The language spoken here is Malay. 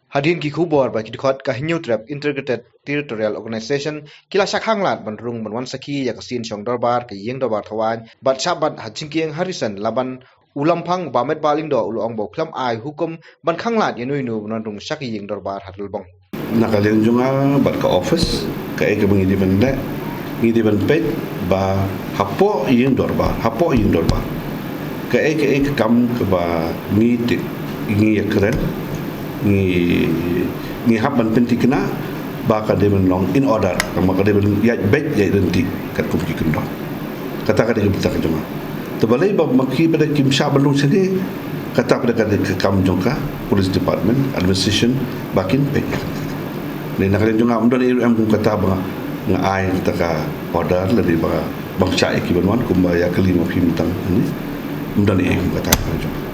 Hadin ki khubor ba ki khot ka hinyu trap integrated territorial organization kila shakhang lat ban rung ban wan saki ya kasin chong dorbar ka yeng dorbar thawan bat sabat hachingkieng harrison laban ulampang bamet baling do ulong bo klam ai hukum ban khang lat yenui nu ban rung shaki yeng dorbar harul bong nakalian junga bat ka office ka e ka bangi divende ngi diven pet ba hapo yeng dorbar ka e ka kam ka ba ngi ya keren ngi haban pentikna ba ka de long in order kama ka de ya bet ya identi kat kum ki kendo kata ka de kita ka joma to balai ba maki pada kim sha balung sede kata pada ka kam jongka police department administration bakin pek ni nak kalian jonga umdan am kum kata ba nga ai kata ka order lebih ba bangsa ki banwan kum ba ya kelima pimtang ni umdan kum kata ka joma